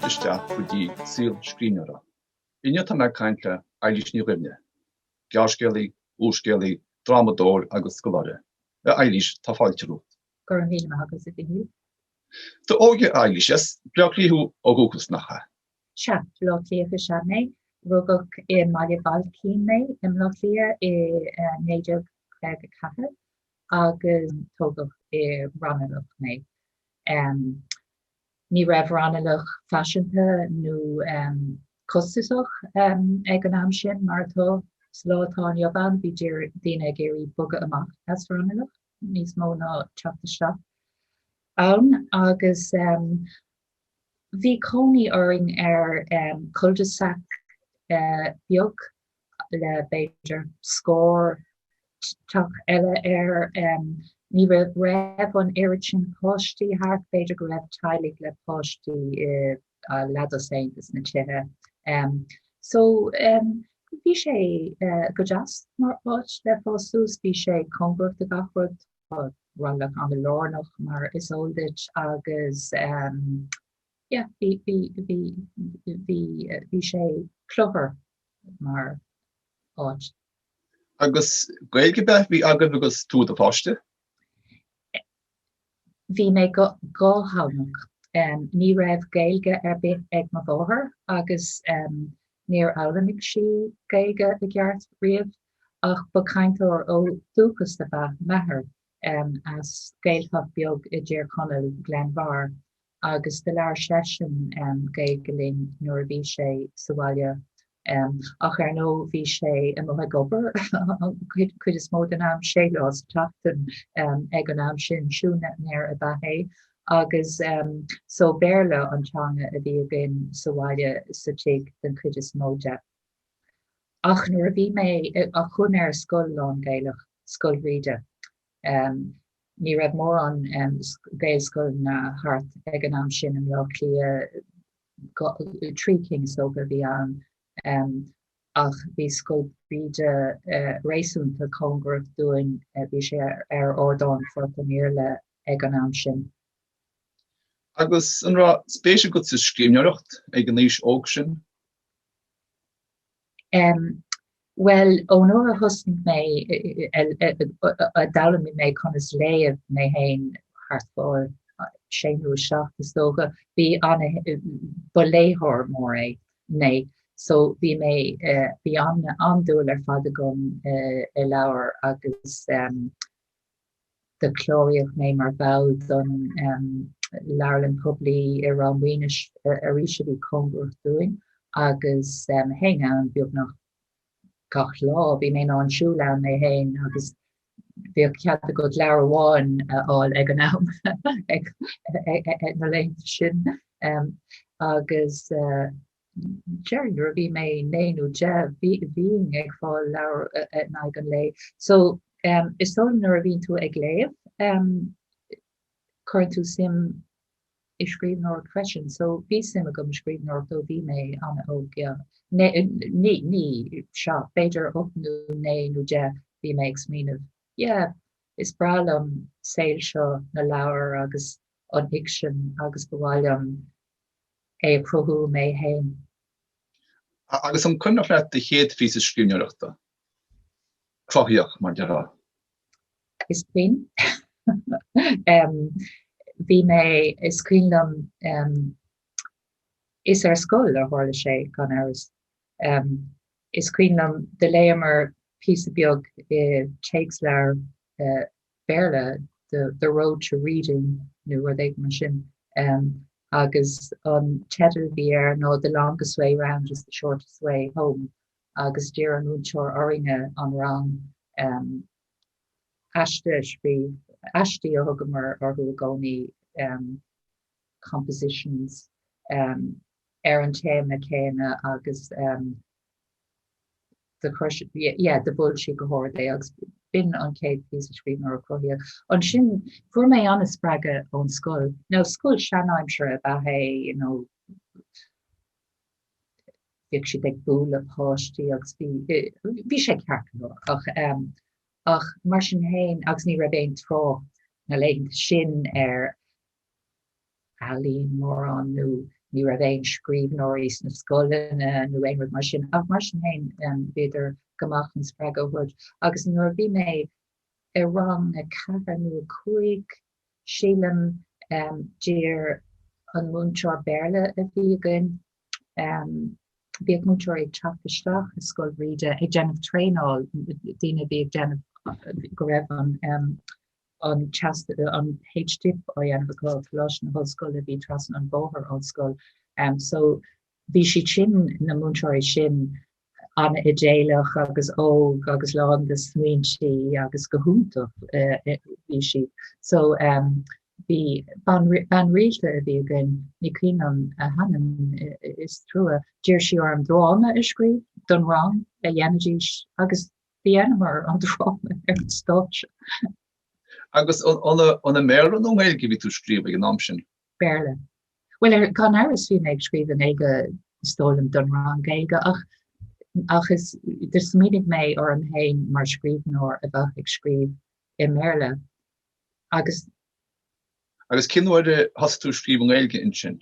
isteach chudí síl Scríbhneora. Bíonn tá mac-léinn Éilís Ní Dhuibhne, gearrscéalaí, úscéalaí, dramadóir agus scoláire. Éilís tá fáilte rút. Gur an bhíonn agus a bhí. Tá óige Éilís is bleachlíú ógúchas nachcha. Se, Lochléocha se mé, Rugadh mBaile cín mé, Lochlia néideag Chaith, agus tógadh ranalach mé. Ní raibh ranalach fashionanta nó costasach ag an am sin mar atá slátá joban bhí daoine géirí bogad amach as ranalach, níos mó ná teachta ann agus bhí cónaí uirinn cul-de-sac beag le beidir scór tuach eile ní raibh an iritin páistí thart beidir go raibh tailig le páistí leadas agus na tithe. So bhí sé go deas mar áit le fásús bhí sé congracht a gachrod rannach an the lárnach mar is óldid agus bhí sé clúthar mar áit. Agus gaeilge beth bhí agad agus túd a fáiste? Bhí mé gáthánach. Ní raibh gaeilge ar bith ag mo bháthair agus níor álamigh sí gaeilge a gceart riamh ach ba cainteoir ó dúchas de bheith methar as gaelfach beag I Iar-Chonnacht Glenmhar agus de lear sesin gaeilge linn nuair bhí sé Saol ach nó bhí sé mo gobar chuid is mód an am Sealás tachtan ag an am sin siúna near a bahé agus so béle antanga a bhí agin Saol sa teag den chuid is móide. Ach nuair bhí mé a chun ar scoil an gaelach scoil riide. Ní raibh mór an gaelscoil na hart ag an am sin an Lochlia trí kings óga bhí an ach bhí scoil riide réisúnta congracht doing bhí sé ar ordáin fortaníir le ag an am sin. Agus an rá spéise go sa scríbhneoireacht ag an níos óg sin? Well, ónóir a thusnig mé a dalamh mé conas léamh mé hain hartfáil séanú seachas dóga bhí anna boléthir mór é né. So bhí mé bhí andúil ar fada gom I leabhar agus de chlóíoch mé mar bhil don leirlinn poblí ar an bhuinis a ríise bhí congracht doing agus héin an beag nach gach lá bhí mé an siúil an mé hain agus bhí cead a go leabhar amháin áil ag an am ag na léinn sin agus Jerry bhí mé néanú de bhíon ag fáil leabhar ag an lé. So is ó nuair a bhíonn tú ag léamh chuirn tú sim I scríbhneoir freisin, so bhí sim a go scríbhneoir dó bhí mé anna óg ní seo beidir opnú néanú de bhí mé ag smíanamh. Is bralam saoil seo na leabhar agus an hic sin agus bhhailm é prothú mé hain. Agus an chunnach le de chéad fí sa scríbhneoireachta. Clothíoch mar de rá. Is bliain. Bhí mé is cuilam is ar scoil ar tharla sé gan áras. Is cuilam de léamar píosa beag takes lear béle the road to reading nu ar ag mar sin. Agus an teidir bhí nó the longest way round is the shortest way home. Agus dear an únseoir oringe an rang Ashtí a thugamar ar cónaí compositions ar an téma céine agus the bullshit go háir agus bin an céad píos scríbhneoir cruthíoch. An sin fuair mé anna spreaga ón scoil. Now scoil seanáimsere a bahé, bhíodh si ag búla páistí agus bhí sé cearcanú ach mar sin hain agus ní raibh éon trocht na léinn sin ar Alín mór an nó ní raibh éon scríbhneoir na scoileanna nó aon rud mar sin ach mar sin hain beidir gomach an spreag ó rud agus nuair bhí mé I rang na ceathair nó cuaig sílim dír an múnseoir béarla a bhí againn bhí ag múnseoir ag teachtaisteach a scoil ríide ag déanamh tréáil daoine bhí ag déanamh go raibh an HDIP ó dhéanamh go leis na hoscoil a bhí tras an bóthar hoscoil so bhí si sin na múnseoir sin an I déalach agus óg agus lán de smuointí agus go húntaach bhí si so bhí ban réite a bhí againn ní cuian a hanam is trua dír si ar an dráma a scríb don rang a dhéanadís agus bhí anamar an dráma ar an stáit. Agus an méle nó méil gi tú scríb ag an am sin? Béarla. Well gan áras bhí ag scríb an éige stólam don rang gaige ach is dus mínig mé ar an hain mar scríbhneoir a bheith ag scríb I méle agus cinúide has tú scríb an éige in sin?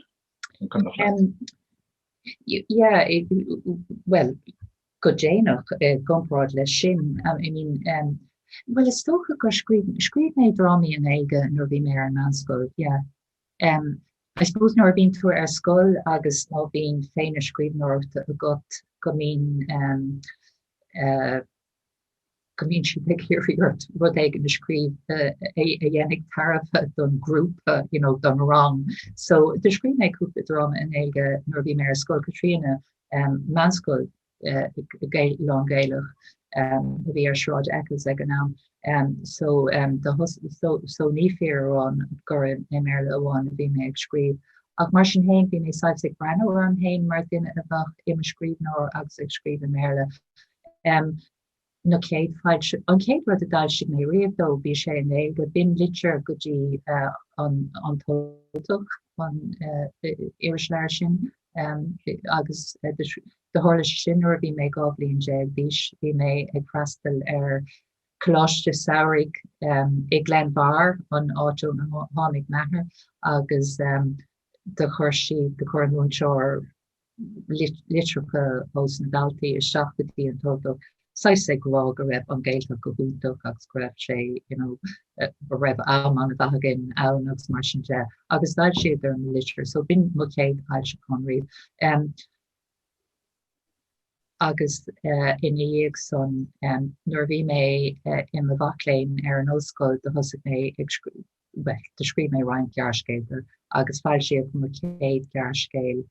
Well go déanach gomráid le sin well is stocha gur scríb mé drámaí an éige nuair bhí mé an anscoil I suppose nuair bhín tú ar scoil agus nó bhín féin a scríbhneoir a got gomín si picúirt rud ag an scríb a dhéannig tarafa don grúp don rang so de scríb mé cúpla drama in éige nuair bhí mé ar scoil Catriona manscoil Long Gaelach bhí ar sráid ecos ag an am so ní fear an gur I méle amháin bhí mé ag scríb ach mar sin hain bhí mé saibh ag brenn ar an hain mar duine a bheith im scríbhneoir agus ag scríb in méle no céad fáilte an céad rud a dal si mé riamh dó bhí sé in éige bin litir gotí an tóach an irisleir sin agus de hála sin nuair bhí mé gá bliain déag bhí mé ag freastal ar Coláiste Saoirigh I Glenbar an áitiúil na tháinig methar agus de chuir múnseoir litricha os na daltaí is seachtaí an tóach Sais ag rá go raibh an Gaeltach go húntaach agus go raibh sé raibh amán a bheithagan ann agus mar sin de agus dáil siad ar an litir so bin mo céad aici conriomh agus in dhéag son nuair bhí mé in a mac-léinn ar an óscoil de thosaigh mé ag de scríb mé roinn gearrscéalta agus foilsíodh mo céad gearrscéal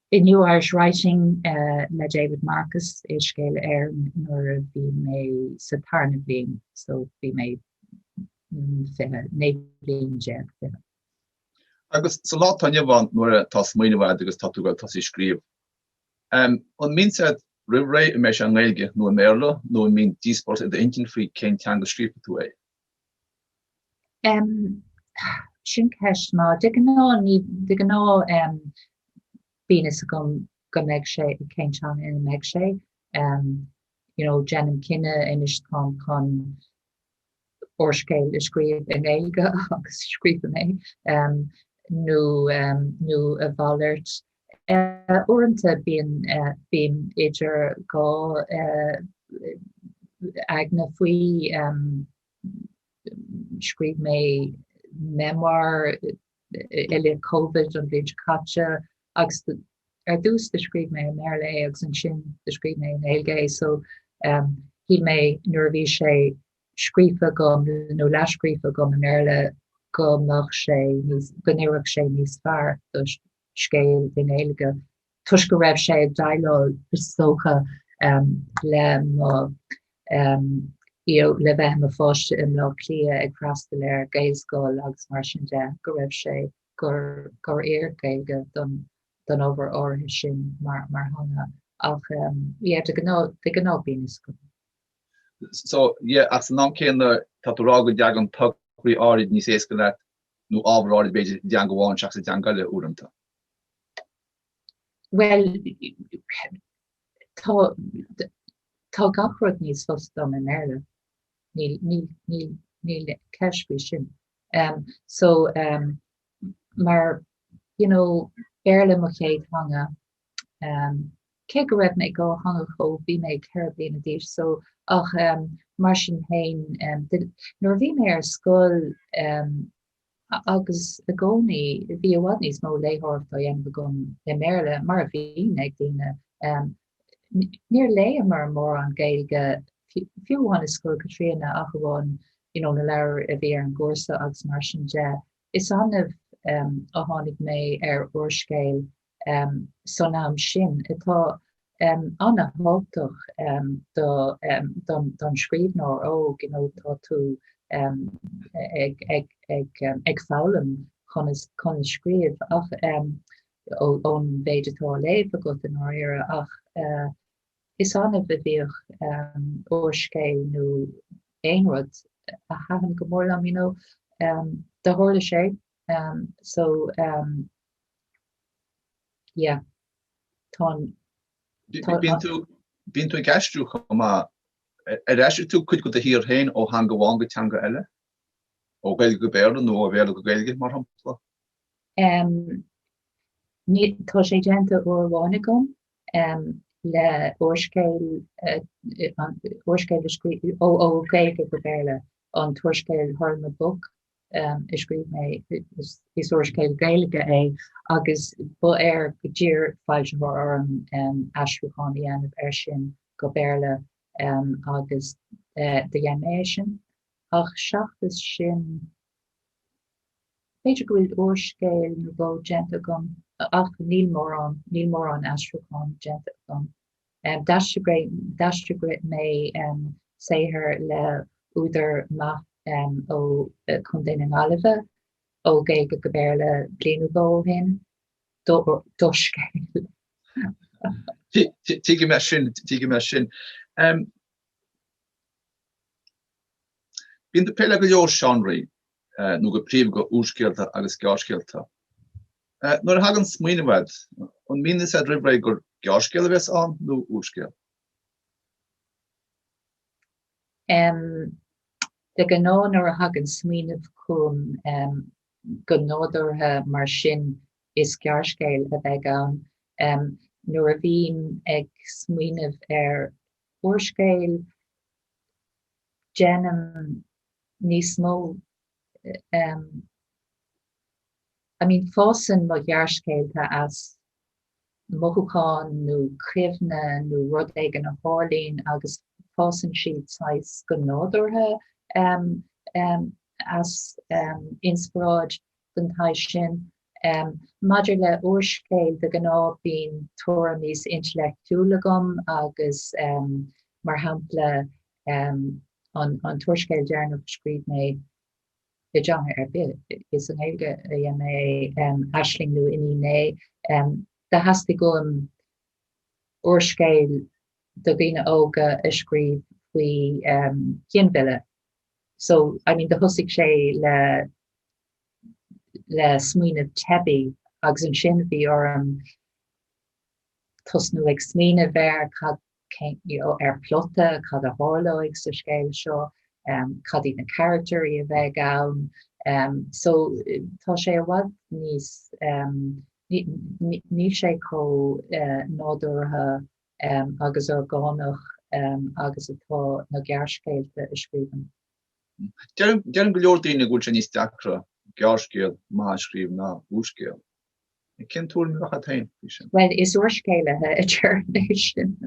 In New Irish Writing le David Marcus is scéal ar nuair bhí mé sa tarna bliain so bhí mé né bliain déag agus sa lá taine bhain nuair tá smaoinehhaid agus tá tú go tá scríb an mín said ré me an Gaeilge nó méle nó mín dísport de intin frí cén teanga scrípa tú é sin ceist má de gná Bínas go meid sé céintán in meid sé Jeannim cinenne inis chun orscéil a scríb in éige agus scríb mé nó a bhallart orintanta bíon idir gá agna faoi scríb mé memoir ile COVID an bhíid caite agus dús de scríb mé méle agus an sin de scríb mé éige so hí mé nuair bhí sé scrífa gom nó leiscrífa gom an méle gomach sé gonéireach sé níos fearr do scéal in éige tuis go raibh sé ag daileo socha le bheith a fáiste im lá clia ag freastal ar géalscoil agus mar sin de go raibh sé gur éarcéige don over áirithe sin mar hána ach de gná bínas go. So as an céan tá tú rá go deag an tuí áid níos éasca le nó ábhráid beidir dean goháin seach sa deangaile úramta. Well tá gachrod níos fósta me méle níl ceisbí sin so mar Béarla mo chéad hanga. Ke go raibh me go hanga cho bhí me ceir bliain a dtí so ach mar sin hain nuair bhí me ar scoil agus a gcónaí bhí a bhhaid níos mó léthorf a dhéanamh gom le méile mar a bhí ag daoine níor lé mar mór an gaeilge fiúháin is scoil Catriona ach bháin na leabhar a bhí ar an gcúrsa agus mar sin de is anmh a tháinig mé ar uorscéil son am sin atá anna hátoch don scríbhneoir ó tá tú ag fálam chun scríobh ach ón bhéidirtá léh a go an áire ach is anna bhíoch uorscéil nó éonrad a hahan go mór am de hála sé so yeah Bín tú gasistú chumá eisiú tú chuid go a hír hain ó hang goháin go teanga eile ó gail go béir nó a bhéle go gailge mar hampla tá sé genta ó bháinna gom le uorscéil ó gailge go béle an tuairscéil thurma book is scríb mé is uorscéil gailge é agus bu ar go ddír fáilte an asrúcháin dhéanamh ar sin go béle agus de dhéanamh sin ach seachas sin féidir go bhfuil uorscéil nó bó genta gom ach níl mór an asrúcháin genta gom Daiste mé séhir le úidir mac ó chun daine ngáileh ó gailge go béle blianú bó hin doscéil. Tuige me sin. Bín de péile go leor seanraí nó go príomh go uorscéalta agus gearrscéalta. Nuair a hagann smaoineamhaid an mín is ribh gur gearrscéal bheits an nó uorscéal. De gná nuair a hagann smaoineamh chun go nóideartha mar sin is gearrscéal a bheith ann. Nuair a bhín ag smaoineamh ar uorscéil déanam níos mó fásan mo gearrscéalta as mothúcháin nó críbhne nó rud ag an amháin agus fásan siad sais go nóideartha as inspiráid don tais sin. Maidir le uorscéil de gná bín tóra níos intellectúla gom agus mar hampla an tuairscéil dearnamh scríb mé is an éige mé aisling nó iní de hasasta gom uorscéil do bhína óga a scríb faoi chéanmhaile. So de thosaigh sé le smaoineamh tebi agus an sin bhí orm tosnú ag smaoineamh ar plota cad a hála ag sa scéil seo cadí na characterí a bheith ann so tá sé a bhhaid níos ní sé có nóideartha agus ar gánach agus atá na gearrscéalta a scríban. Dearan go leor daoine gúil sé níos deacra gearrscéal má scríb ná uorscéal. Cén túir mi bhecha tain? Well, is uorscéalathe a dearnéis sin.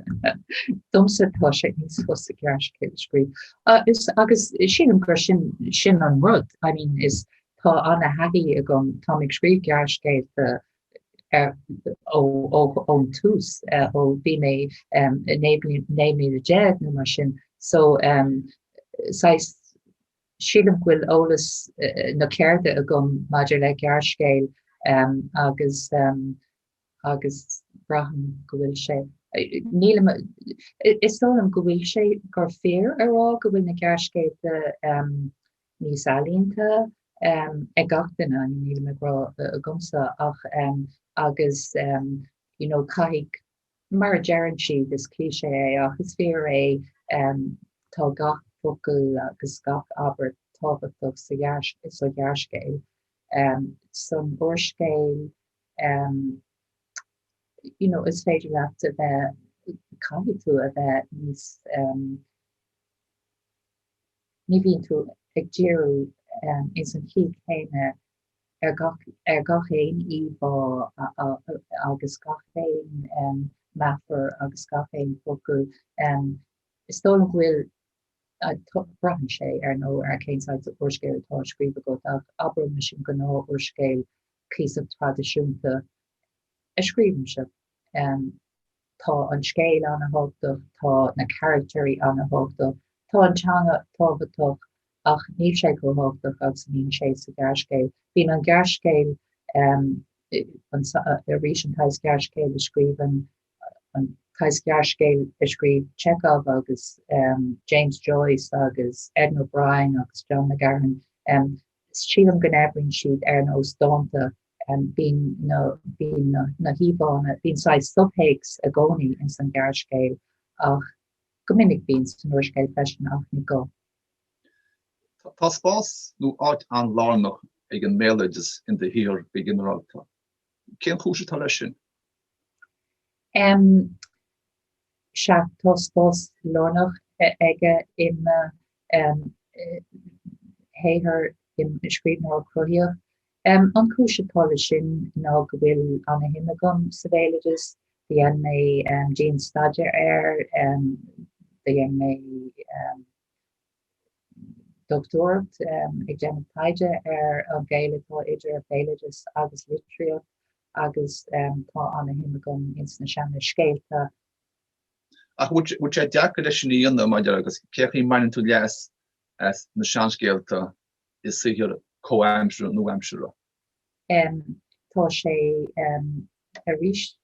Domsa tá sé níos fusa gearrscéal scríb. Agus sin gur sin an rud. Is tá anna haí a gom tá ag scríb gearrscéalta ón tús ó bhí mé néimí a dead nó mar sin. So sílim bhfuil ólas na ceirde a gom maidir le gearrscéal agus braham go bhfuil sé. Is tólam go bhfuil sé gur fér ará go bhfuil na gearrscéalta níos ailínta ag gachtainna níl me a gomsa ach agus caig mar dearan siad is cliché é ach is fér é tá gach focail agus gach aber tábhachtach sa gearrscéal. San uorscéal is féidir leat a bheith caiithú a bheith ní bhíonn tú ag díreú is an chiad chéine gach éin íomhá agus gach éin mafar agus gach éin focail. Is dóla bhfuil brahan sé nó céinsáid uorscéil tá scríobh go ach aber me sin go ná uorscéil cíosamh tradiisiúnta a scríbhne se. Tá an scéil an a thugtach, tá na characterí an a thugtach, tá an teanga tábhachtach ach níl sé go thugtach agus níl sé sa gearrscéil. Bhín an gearrscéil a rís an tais gearrscéil a scríban an tais gearrscéil a scríb Chekhov agus James Joyce agus Edna O'Brien agus John McGarren. Sílam gan ebrin siad nó stáanta bín na híbána bín sais subhéics a gcónaí in san gearrscéil ach go minic bín san uorscéil freisin ach ní go. Tá spás nó áit an lánach ag an méileages in de híor beginneralta. Cén chúise tá leis sin? Seach tá spás lánach aige im héithir im scríbhneoir cruthaíoch. An chúise tá leis sin ná go bhfuil anna himagam sa bhéileages, bhíonn mé Jean Stadger bhíonn mé doctorat ag déanamh caite an Gaeilge tá idir bhéileages agus litríocht agus tá anna himagam ins na seanna scéalta. Ach bhfuil sé deacair leis sin íonna maidir agus ceachí mainn tú leas as na seanscéalta is sicher co-amsúra nó amsúra. Tá sé a rís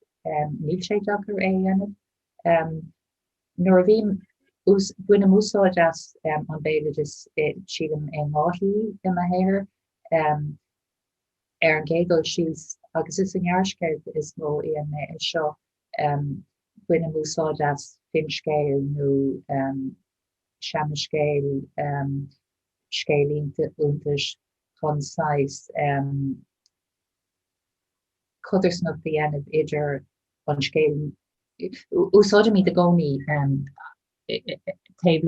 níl sé deacair é dhéanamh. Nuair a bhíon buine úsáid as an bhéileages siadam in áithí i a héir an géadal síos agus is an gearrscéil is mó íon mé is seo buine úsáid as finscéil nó seamascéil scéalínta úntais chun sais codars na dhéanamh idir an scéal úsáid mí de gcónaí taobh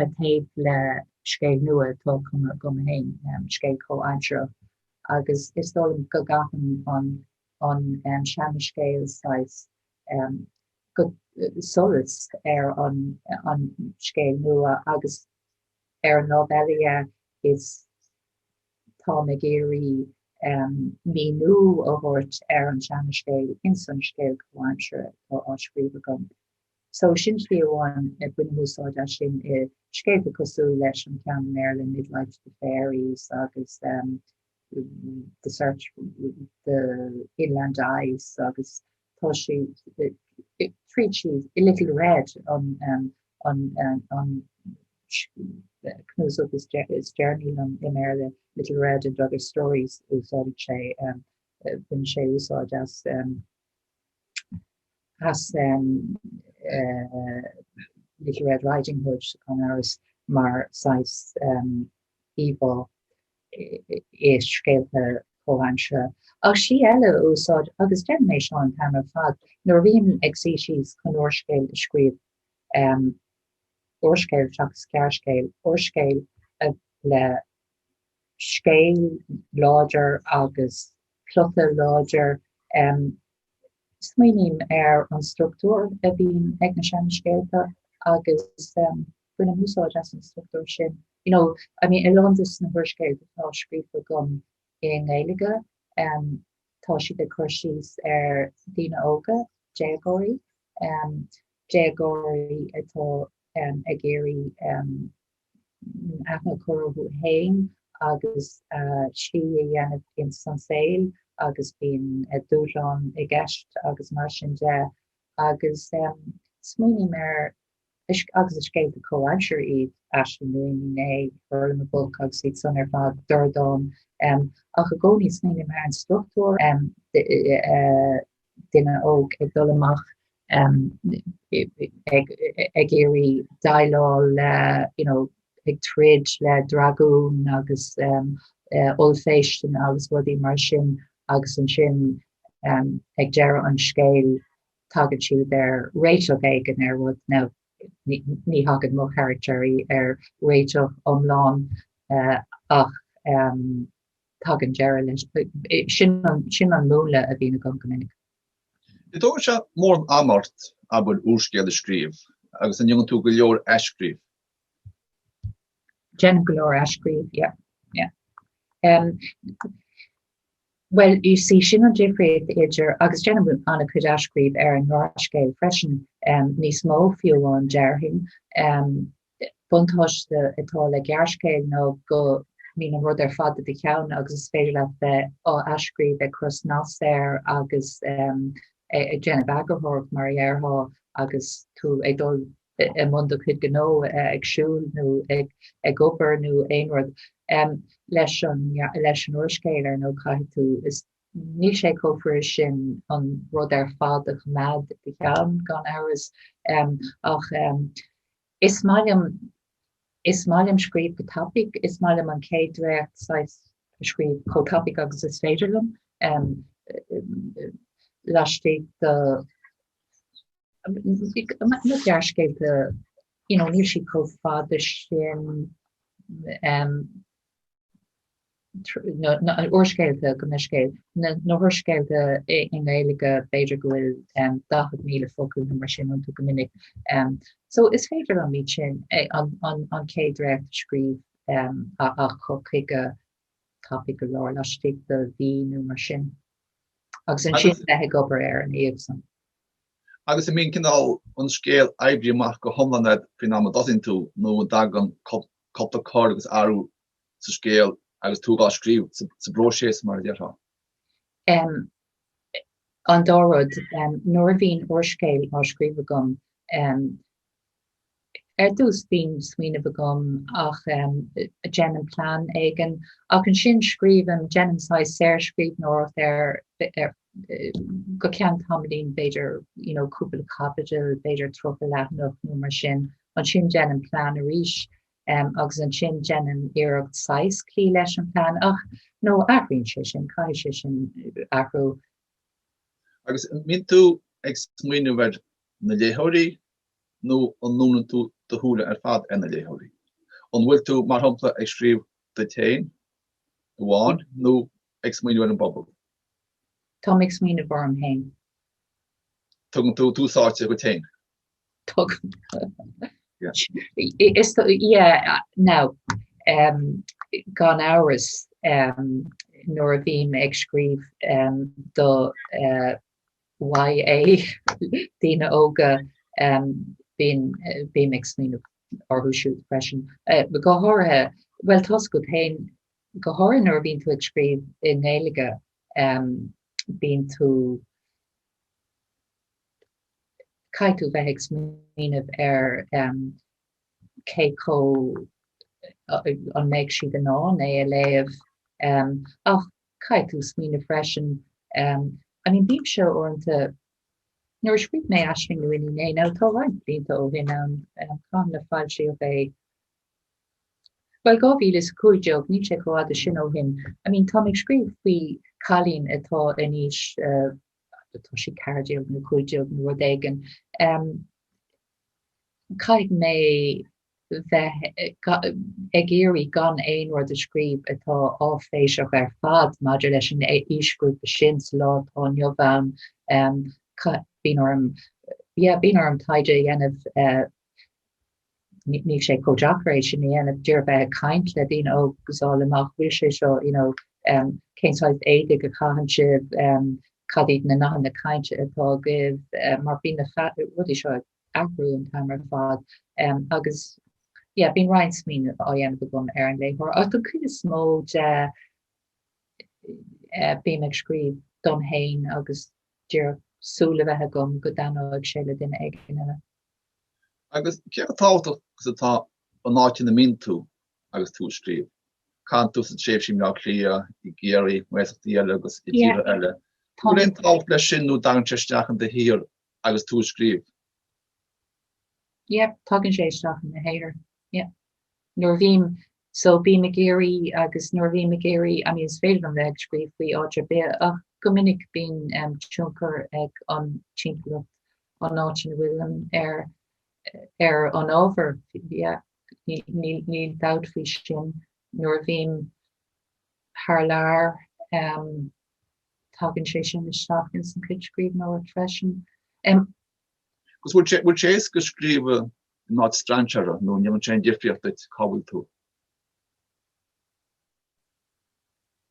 le scéal nua tá gom hain scéal co-anseo agus is dólam go gapan an seamascéil sais go solas an scéal nua agus novelia is tá me géirí míú a hort an seamascéil in san scéal co-anseo tá áiscríobh gom. So sin bhíháin buine úsáid sin i scéal cosú leis an ceann Maryland Midlife the Fairies agus the Search the Inland Eyes agus tá si treat she's a Little Red on Knus up his journey on Maryland Little Red and other stories úsáid sé when sé úsáid as Little Red Riding Hood on ours mar size evil is scéalta cóhainse. Ach sí eile úsáid agus déanamh an tamar fad nuair bhíonn ag síos chun uorscéil a scríobh uorscéil teachtas gearrscéil uorscéil le scéal láidir agus clota láidir smaoiníonn an struchtúr a bhíonn ag na seamascéalta agus buine úsáid as an struchtúr sin. I mean, in London na bhuirscéil tá scríobh gom in Gaeilge tá siad a chuirsís Dina Óga Déagóirí atá a géirí aithne chorú hain agus si a dhéanamh in san Saol agus bíon dúrán i gceist agus mar sin de agus smaoiníonn mar agus is scéalta co-anseo iad Ashley nuí burla book agus iad san fad dúrdáin ach a gcónaí smaoiníonn mar an struchtúr duine óg ag dul amach ag éirí dailá le ag trid le dragún agus olféistin agus rudí mar sin agus an sin ag dearradh an scéal tagad siú ar Rachel Gagan rud now ní hagad mo characterí Rachel omláin ach tagan Gerald sin an múla a bhí na gomininic. It ook se mór amart a bud úscéal scríb agus an jong tú go leor ecríb. Jen galore ascríb, yeah. Well, you see, sin an Jeffrey idir agus Jen anna chud ascríb an ráscéil freisin níos mó fiú an dearhin buntáiste atá le gearrscéal nó go mí an rud fad de ceann agus is féidir le bheith ó ascríb crus náir agus Jenna bagahork mar dheartha agus tú ag dul I munda chud gó ag siúil nó ag obair nó aonrad leis an uorscéile nó caiith tú is ní sé cófrir sin an rud fad a chumad de cheann gan áras ach is máilm scríb go topic is máilm an céad récht scríb có topic agus is féidirlam lastig de gearrscéalta níl si có fada sin oorscéalta go scéil nó thuirscéalta in éige beidir gohfuil 10,000 focail nó mar sin an tú go minic so is féidir an mí sin an céad récht scríb a chu chuige topic go leir lastig de bhí nó mar sin agus an sin le gobar an éagsan. Agus mín cinál an scéal ebriach go homlanad fin am dosin tú nó dag an copta cá agus áú sa scéal agus túgá scríb sa broséis mar deartha. An dárod nóir bhín oirscéil á scríb gom dús bín swinine begum ach a Jennen plan aigen ach an sin scríbm Jennen sa séir scríbhneoir go cean tamlín beidir cúpla capital beidir trocha leathnach nó mar sin an sin Jennen plan a ríis agus an sin Jennen iirecht 6 clí leis an plan ach nó ahríonn sé sin cai sé sin ahrú. Agus mín tú ag smuoine bhar na léthirí nó an nóna tú de húla fad en na léthirí. An bhfuil tú mar hampla ag scríb de tain bháin nó ag smuoine bhar an bobbal. Tá ag smuoine bhar am hain. Tugann tú túsáte go tain. Tugann. Now gan áras nóir a bhím ag scríb do YA dína óga bhím ag smuoine orthúisiú freisin. Go háirithe well tas go tain go háirithe nóir bhíonn tú ag scríb in éige bíonn tú caitú bheith ag smuoineh céco an méid siad an ná é a léamh ach caitú smuoine freisin bím seo orintanta nuair scríb mé aisling nu iní ná tá bhaint bínta ó bhín an chun na Foilsíodh é. Well gábhílas cuaideog ní sé goáda sin ó hin. Tá ag scríb faoi chalín atá iníis tá sí cardiog nó cuaideog nó rud éigen. Caid mé ag éirí gan éon rud a scríb atá áféiseach ar fad maidir leis an ísgrúpa sin sa lá tá neomham bín orm taide dhéanamh ní sé códeachar sin dhéanamh dear bheith caint le dtíine ó gosáil amach bhfuil sé seo céinsáid éide go caihan sibh cadíd na nachan na cainte atá gibh mar bína rudí seo agrú an tamar fad agus bín rein smíine á dhéanamh gom ar an léithir ach do chuid is smó de bím ag scríb don hain agus dear súla bheithe gom go danog sé le duine éigeanna. Agus ceartáach atá an náit na mín tú agus tú scríb. Can tú sa tréimh sin mac-léinn I géirí meachtaí eile agus I tíre eile. Bhfuil tácht leis sin nó dainteteach de hir agus tú scríb. Tugann sé isteach na héir. Nuair bhím so bí me géirí agus nuair bhí me géirí is féidir an bheith scríb faoi áidir be ach go minic bín tionchar ag an timpplacht an áitin bhfuil an ábhar níl dát faoi sin nuair bhíon thar lear tugann sé sin isteach in san chuid scríbhneoir freisin. Gus bhfuil sé go scríobh ná stranseara nó neamh sé difriocht ag cabhail tú.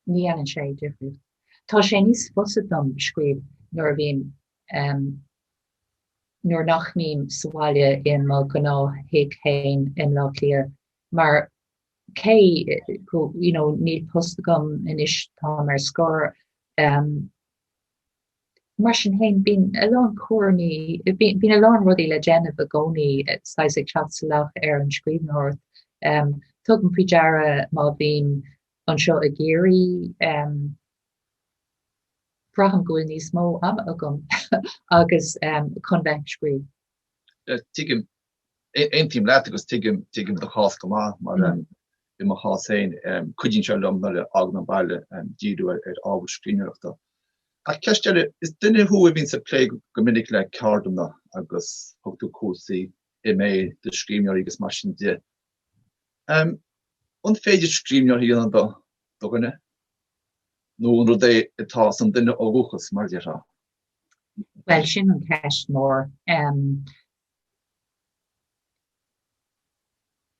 Ní ann sé difriocht. Tá sé níos fusa dom scríobh nuair bhíon nuair nach mín sáile in má gná hiag hain in lá clia, mar cé go níl post gom inis tá mar scór mar sin hain bín a lán cuairní bín a lán rudí le déanamh a gcónaí Thosaigh Éilís an scríbhneoir tugann faoi deara má bhín an seo a géirí braham gofuil níos mó am agam agus chun bheith scríobh. Tuigim ein tíim leat agus tuigim de chás go má mar I mar chás féin cuidín se lom na ag na baile díú ar ábhar scríbhneoireachta. A ceistele is duine thu a bhín sa lé go minic le ceardamna agus thugtú cuasaí mé de scríbhneoir agus mar sin de. An féidir scríbhneoir híanana do gunne? nó an rud é atá san duine ógúchas mar dearrá. Well sin an ceist mór.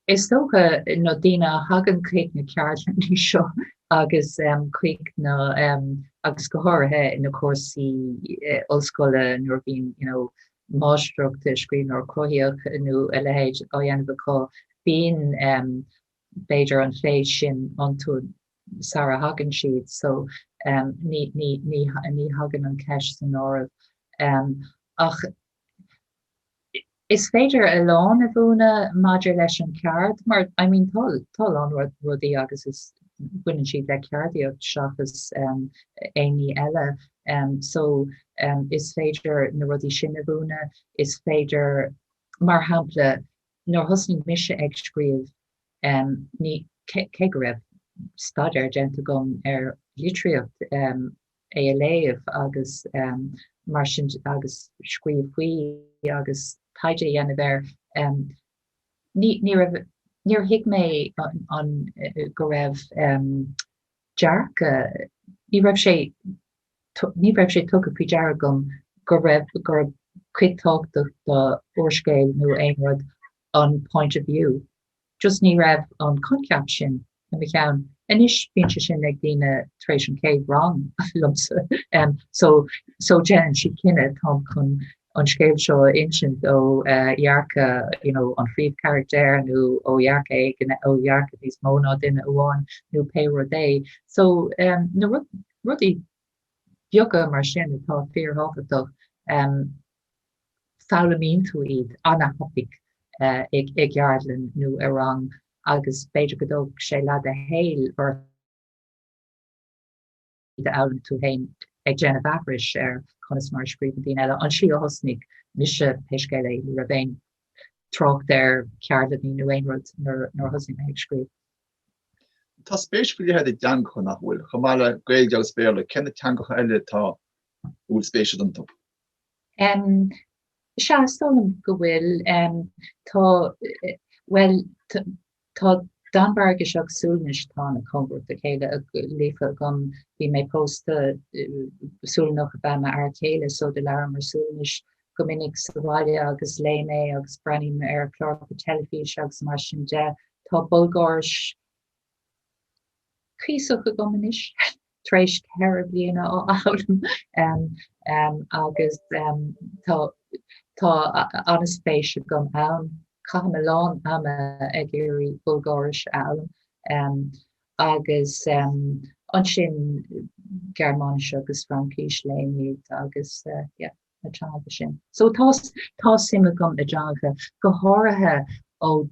Is tócha nó daoine hagan chuig na ceartlaí seo agus chuig na agus go háirithe ina cuasaí ollscoile nuair bhíon máisteach de scríbhneoir cruthaíoch nó a lehéid á dhéanamh có bíon beidir an phléid sin antú Sarah hagan siad, so ní hagan an ceist san áibh. Ach is féidir a lán a bhúna maidir leis an ceard, mar tá an rudí agus is buineann siad le ceardaíocht seachas éí eile, so is féidir na rudí sin a bhúna, is féidir mar hampla nóair thusnaigh mise ag scríobh ní cé go raibh staidir déanta gom ar litríocht é a léamh agus mar sin agus scríobh faoi agus taide dhéanamh ar níor hiic mé an go raibh dearca ní raibh sé tugadh faoi dearc gom go raibh cuitácht do uorscéil nó aon rud an point of view. Just ní raibh an concept sin na Micheál. Inis bíonn sé sin ag daoine tar éis an céad rang lumsa. So Jen si cinenne tá chun an scéil seo insint ó Iar-cha an phríomh charactéir nó ó Iar-cha ó Iar-cha níos móna duine amháin nó péra dé. So na rudí beaga mar sin atá fíorthachtach fálamíonn tú iad anachopig ag ghearrscéalta nó a rang agus beidir go dóg sé leat a héil ar de álann tú hain ag déanamh abris ar chunas mar scríbhne daoine eile an slí a thosnaigh mise peisceile ra bhéin trocht ar ceardaí nó aon rud nar thosnaigh ag scríobh. Tá spéis go lehead ag deancha nach bhfuil chamála gaeilge agus béle cenne teangacha eile tá bhfuil spéise an top. Se stolam go bhfuil tá danbarge seach súlnis tá na conburt a chéile a léfa gom bhí mé posta súlnach a bheith ar chéile so de lear mar súlnis go minic saháile agus léné agus brenim ar chlár go telefís agus mar sin de tá bolgáris cíoch a gomanis tréis ceir bliana ó álam agus tá an spéisi gom ann Chaim lán ama ag éirí bolgáris álam agus an sin Germánis agus Frankis léimiid agus na teanga sin. So tá simime gom a deanga go háirithe ó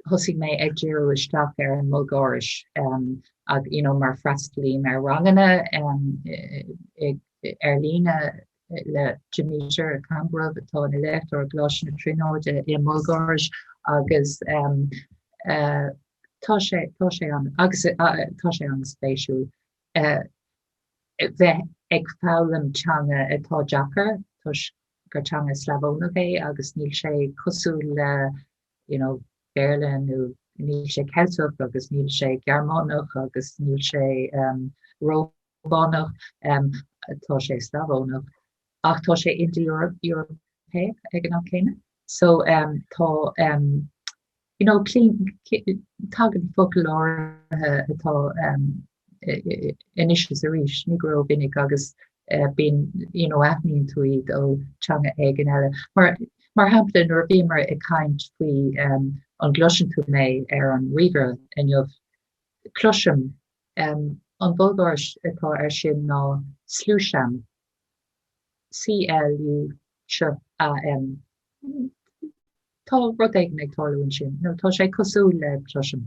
thosaigh mé ag ddíreadh isteach ar an bolgáris ag mar freastalí mar rangana ar lína le Demeter a Canberra atá na lecht or glas na tríóide i mulgáris agus tá sé an spéisiú bheith ag fálam teanga atá Jackar gurtanga Slavónach agus níl sé cosú le, Béirle nó níl sé Celtach agus níl sé Gearmánach agus níl sé Rómánach, tá sé Slavónach. Ach tá sé Indo-Europeach ag an céine. So tá tagan folklór atá inis a ríis ní gro binnig agus bin aithníonn túid ó teanga éigen eile. Mar hapla nuair bhí mar a caint faoi an gluisean tú mé ar an riomhar inniuh cluiseam an bhulgáir atá ar sin ná slúseam. CLUSHAM. Tá rud éigen ag tarlúin sin. No, tá sé cosú le cluiseam.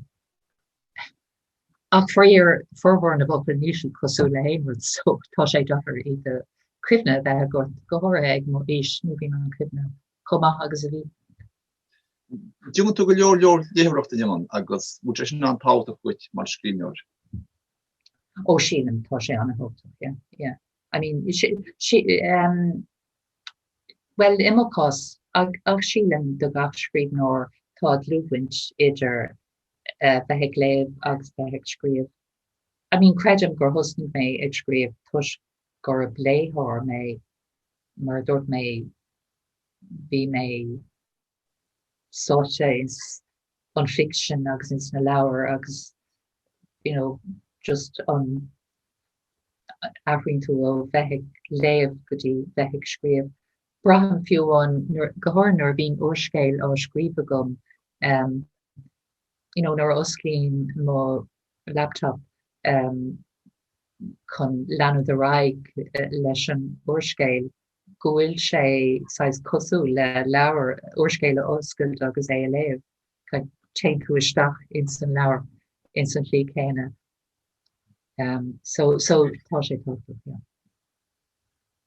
Ach forhór na bhopla níos cosú le héanrad, so tá sé deafar i de cuimhne bheith go háirithe ag mo éis nó bhíon an cuimhne chomh agus a bhí. Dúnn tú go leor léireachta deaman agus mu sin an táta chuid mar scríbhneoir. Ó sílim tá sé anna hóta, yeah. I mean, well, imachás ag sílim do gach scríbhneoir tá dlúhaint idir bheith léamh agus bheith scríobh. I mean, credim gur thusnú mé ag scríobh tuis gur bléithóir mé mar dúirt mé bhí mé sóite an fiction agus ins na leabhar agus, just an afrin tú ó bheith léamh gotí bheith scríobh. Braham fiú an gohornar bhín uorscéil ó scríobh gom, nar oscín má laptop chun leanú de raig leis an uorscéil, gohfuil sé sais cosú le leabhar uorscéile oscailt agus é a léamh, chu té tú isteach in san leabhar in san lí chéine. So tá sé táta, yeah.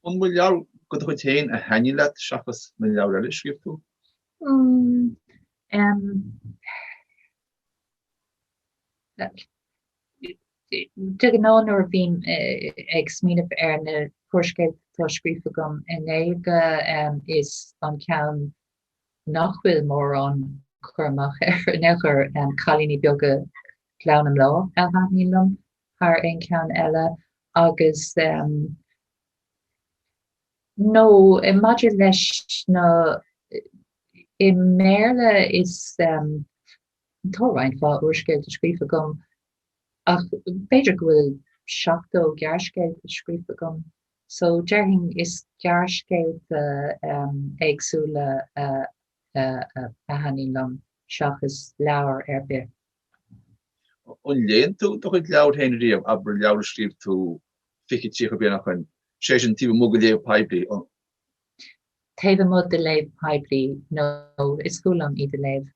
An bhfuil leabhar go chuid féin a haine leat seachas na leabhar eile scríobh tú? De an ánar bhín ag smíanamh ar na cuaircéil tá scríobh gom in éige is an ceann nachhfuil mór an chuirmach ar nechar chalíní beaga clánam lá a hanílam ar ein ceann eile agus no, imagine leis na I mBaile is tóráin fá uorscéil a scríobh gom ach beidir gohfuil seachtó gearrscéalta scríobh gom. So dearthing is gearrscéalta éagsúla a hanílam seachas leabhar ar bith. An léinn tú do chuid leabhar héin riamh aber leabhar scríobh tú fiche tíocha bíanach chun sé an tíomh mú go léamh paiblí. Taobh mud de léamh paiblí, no, is fúlam iad de léamh.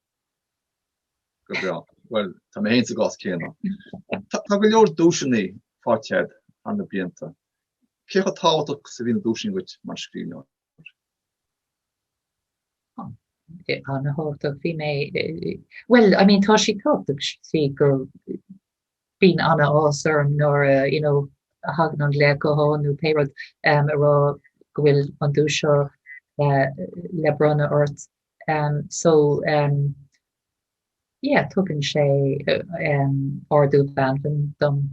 Go bra. Well, tá mé héint a gás céanna. Tá go leor dúiseannaí fátead an na blianta. Cécha táhaach sa bhína dúisin goit mar scríbhneoir? An hóach bhí mé, well, I mean, tá sí táach sí gur bín anna ásarm nor a hagan an le go háú pérad ará gohfuil an dúseo le brunna ort. So, yeah, tugann sé ardú bandan dom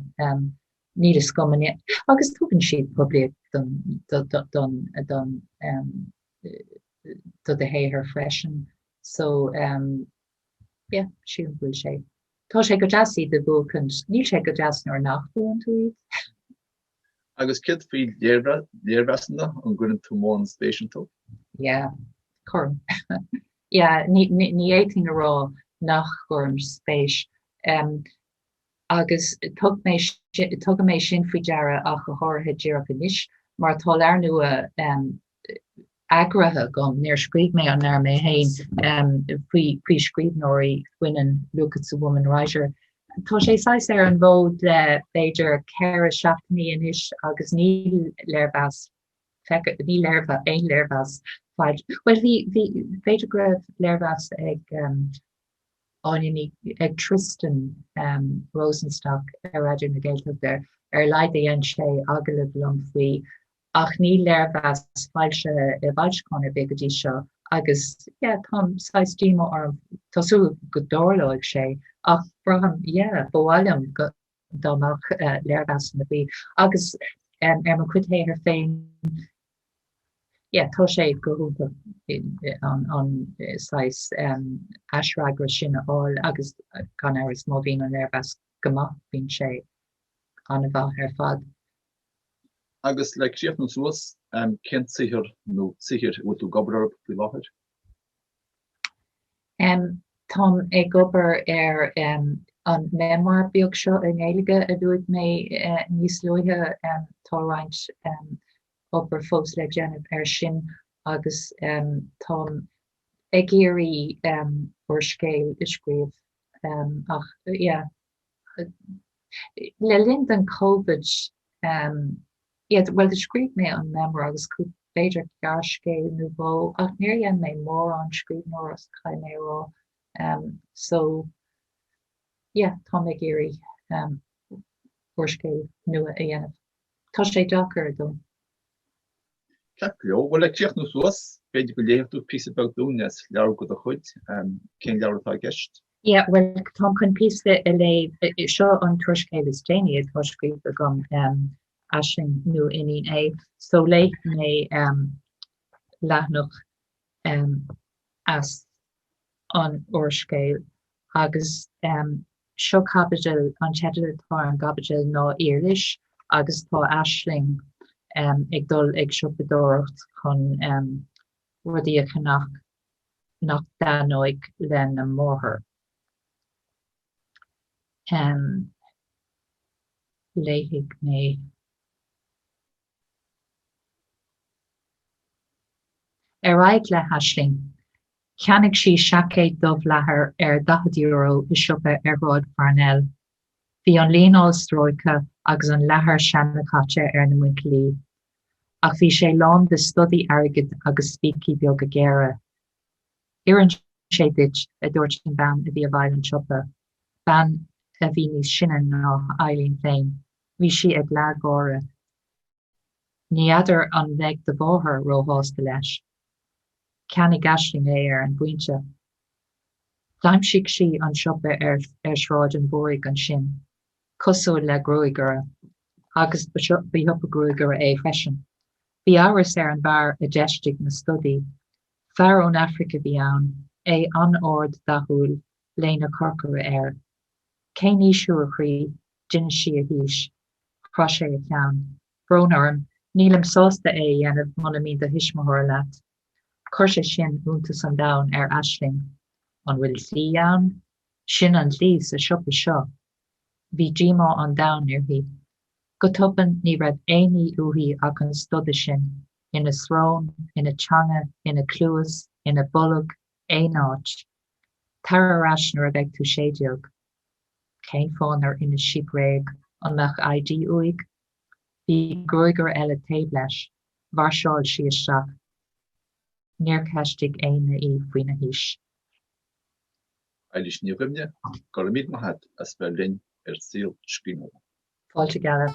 ní a scomanne. Agus tugann siad public don de héir freisin. So, yeah, siad bhfuil sé. Tá sé go deasí de bhúcant, níl sé go deas nar nachbúin tú. Agus cid fí léirbheasanna an gcuireann tú món station tú? Yeah, chum. Yeah, ní éiting a rá nach gurm spéis. Agus tug mé sin faoi deara ach go háirithe díreach inis, mar tá lear nua agrathe gom near scríb mé an near mé hain faoi scríbhneoirí bhaineann Lucas a woman writer. Tá sé sais ar an bhód le beidir ceithre seachtaí inis agus ní léirbheas ní léirbhe ein léirbheas fáil. Well, hí beidir go raibh léirbheas ag ag Tristan Rosenstock ar radio na Gaeltach ar leid é an sé agalah lom faoi ach ní léirbheas fáilte I bhailseáin be go dtí seo agus tám saistímo ar tasú go dóirlóigh sé ach braham bháilm go dámach léirbheas na bhí agus ar mo chuidhéir féin tá sé go an sais asragra sin áil agus gan is mó bhín an léirbheas gomach bhín sé an bheith ar fad. Agus le críoch nó suas cén sihir nó sihir bhfuil tú gobar fi láthir? Tom ag gobar ar an memoir beag seo in éige a dúirt mé níos luithe táráint obair fós le déanamh ar sin agus Tom ag géirí or scéal I scríobh ach le linn an COVID well de scríb mé an memoir agus cú beidir gearrscéal nó bó ach níor mé mór an scríbhneora céimí so Tá ag géirí or scéal nua a dhéanamh. Tá sé dachar dó. Ceapio, well le críoch nó suas beidir go léirú pí bag dúnas leabhar go a chuid cén leabhartá gceist? Well Tom chun písa a lé seo an tuaiscéal is déine a tá scríb agam aisling nó iní é so lé mé leathnach as an orscéal agus seo capital an cheadtá an capital ná Éilís agus tá aisling ag dul ag sioppadóireacht chun rudí a Chonnacht nach dánoig len na mórthir. Léigh mé Aig le haisling. Ceannaigh sí seacéad dubh lethair ar €10 I siopa ar Rád Farnell. Bhí an líonál stróice agus an lethair seanna caite ar na muintlí. Ach bhí sé lán de studaí airgid agus spící beag a géire. Iarann sé duit a dúirt an ban a bhí a bhaid an siopa. Ban a bhí níos sinne ná Éilís féin. Bhí si ag leagóra. Ní idir an bheith de bóthir róhásta leis. Ceannaigh aisling é ar an bpointe. Daimsigh sí an siopa ar sráid an bóraigh an sin. Cosúil le gruaigire, agus bhí thug gruaigire é freisin. Bhí áras ar an bhar a deistigh na studaí. Fear ón Africa bhí ann, é an ord dathúil léna corcara air. Cé níosú a chrí, duine si a híis. Chrá sé a ceann. Brónarm, nílim sásta é dhéanamh muna míad a hisismóthir leat. Chuir sé sin úntas an domhan ar aisling. An bhfuil slí ann, sin an slí sa siopa seo. Bhí díomá an domhan ar bhí. Go tobann ní raibh aonaí uathaí ach an stoda sin, ina srón, ina teanga, ina clúas, ina bollag, éáit. Tar arás nuair a bheith tú séideog. Cén fáin ar ina siipréig an nach ID uig. Bhí gruaigir eile taobh leis, bhar seáil si isteach. Níor ceistigh aine faoin na híis. Éilís Ní Dhuibhne, go míad maithad as bheith linn ar síl scríbhneora. Foilsíodh.